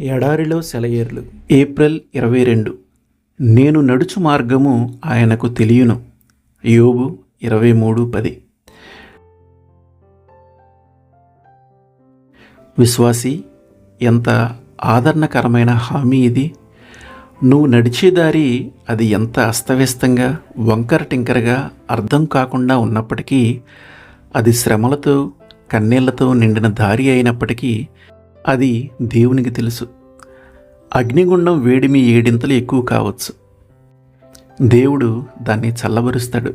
ఎడారిలో సెలయేర్లు. ఏప్రిల్ 22. నేను నడుచు మార్గము ఆయనకు తెలియను. యోబు 23:10. విశ్వాసి, ఎంత ఆదరణకరమైన హామీ ఇది! నువ్వు నడిచే దారి అది ఎంత అస్తవ్యస్తంగా, వంకర టింకరగా, అర్థం కాకుండా ఉన్నప్పటికీ, అది శ్రమలతో, కన్నీళ్లతో నిండిన దారి అయినప్పటికీ అది దేవునికి తెలుసు. అగ్నిగుండం వేడిమి 7 ఎక్కువ కావచ్చు. దేవుడు దాన్ని చల్లబరుస్తాడు.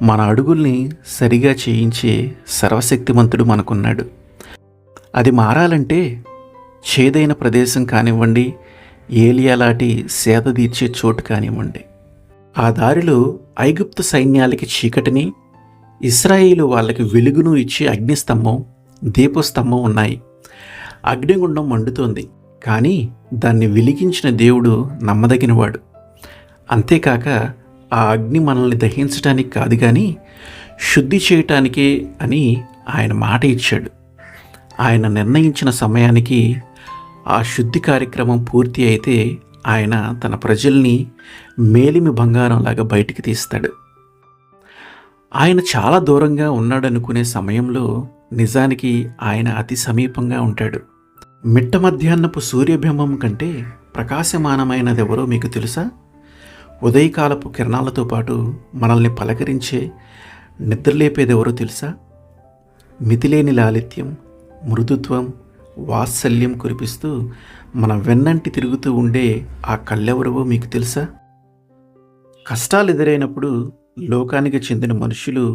మన అడుగుల్ని సరిగా చేయించే సర్వశక్తిమంతుడు మనకున్నాడు. అది మారాలంటే చేదైన ప్రదేశం కానివ్వండి, ఏలియా లాంటి సేద తీర్చే చోటు కానివ్వండి. ఆ దారిలో ఐగుప్తు సైన్యాలకి చీకటిని, ఇశ్రాయేలు వాళ్ళకి వెలుగును ఇచ్చే అగ్నిస్తంభం, దీపస్తంభం ఉన్నాయి. అగ్నిగుండం మండుతోంది, కానీ దాన్ని వెలిగించిన దేవుడు నమ్మదగినవాడు. అంతేకాక ఆ అగ్ని మనల్ని దహించడానికి కాదు కానీ శుద్ధి చేయటానికే అని ఆయన మాట ఇచ్చాడు. ఆయన నిర్ణయించిన సమయానికి ఆ శుద్ధి కార్యక్రమం పూర్తి అయితే ఆయన తన ప్రజల్ని మేలిమి బంగారంలాగా బయటికి తీస్తాడు. ఆయన చాలా దూరంగా ఉన్నాడనుకునే సమయంలో నిజానికి ఆయన అతి సమీపంగా ఉంటాడు. మిట్ట మధ్యాహ్నపు సూర్యబింబం కంటే ప్రకాశమానమైనదెవరో మీకు తెలుసా? ఉదయకాలపు కిరణాలతో పాటు మనల్ని పలకరించే, నిద్రలేపేదెవరో తెలుసా? మితిలేని లాలిత్యం, మృదుత్వం, వాత్సల్యం కురిపిస్తూ మన వెన్నంటి తిరుగుతూ ఉండే ఆ కళ్ళెవరవో మీకు తెలుసా? కష్టాలు ఎదురైనప్పుడు లోకానికి చెందిన మనుషులు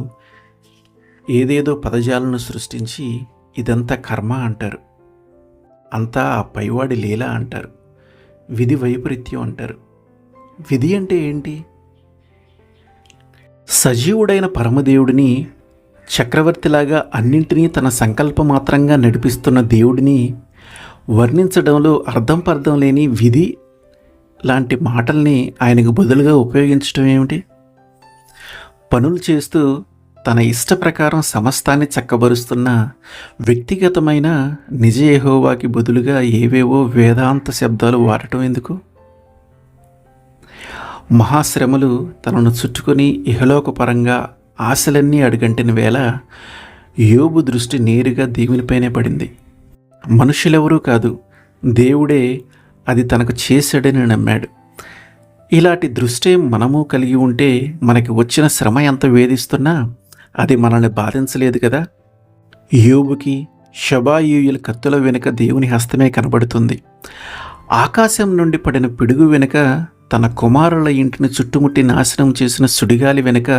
ఏదేదో పదజాలను సృష్టించి ఇదంతా కర్మ అంటారు, అంతా ఆ పైవాడి లీల అంటారు, విధి వైపరీత్యం అంటారు. విధి అంటే ఏంటి? సజీవుడైన పరమదేవుడిని, చక్రవర్తిలాగా అన్నింటినీ తన సంకల్పమాత్రంగా నడిపిస్తున్న దేవుడిని వర్ణించడంలో అర్థం పర్థం లేని విధి లాంటి మాటల్ని ఆయనకు బదులుగా ఉపయోగించడం ఏమిటి? పనులు చేస్తూ తన ఇష్ట ప్రకారం సమస్తాన్ని చక్కబరుస్తున్న వ్యక్తిగతమైన నిజ యెహోవాకి బదులుగా ఏవేవో వేదాంత శబ్దాలు వాడటం ఎందుకు? మహాశ్రమలు తనను చుట్టుకొని ఇహలోకపరంగా ఆశలన్నీ అడుగంటిన వేళ యోబు దృష్టి నేరుగా దేవునిపైనే పడింది. మనుషులెవరూ కాదు, దేవుడే అది తనకు చేశాడని నమ్మాడు. ఇలాంటి దృష్టి మనము కలిగి ఉంటే మనకి వచ్చిన శ్రమ ఎంత వేధిస్తున్నా అది మనల్ని బాధించలేదు కదా. యోబుకి షబాయూయుల కత్తుల వెనుక దేవుని హస్తమే కనబడుతుంది. ఆకాశం నుండి పడిన పిడుగు వెనుక, తన కుమారుల ఇంటిని చుట్టుముట్టి నాశనం చేసిన సుడిగాలి వెనుక,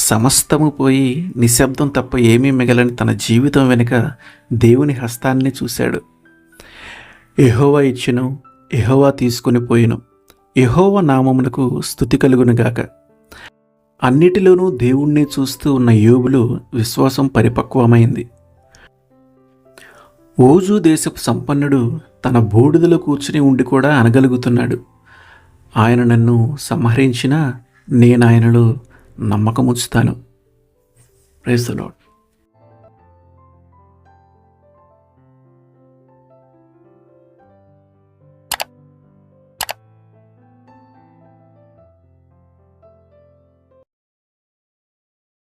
సమస్తము పోయి నిశ్శబ్దం తప్ప ఏమీ మిగలని తన జీవితం వెనుక దేవుని హస్తాన్ని చూశాడు. యెహోవా ఇచ్చెను, యెహోవా తీసుకుని పోయెను, యెహోవా నామమునకు స్తుతి కలుగునుగాక. అన్నిటిలోనూ దేవుణ్ణి చూస్తూ ఉన్న యోబులో విశ్వాసం పరిపక్వమైంది. ఓజు దేశపు సంపన్నుడు తన బూడిదలో కూర్చుని ఉండి కూడా అనగలుగుతున్నాడు, ఆయన నన్ను సంహరించినా నేను ఆయనలో నమ్మకముంచుతాను. Praise the lord.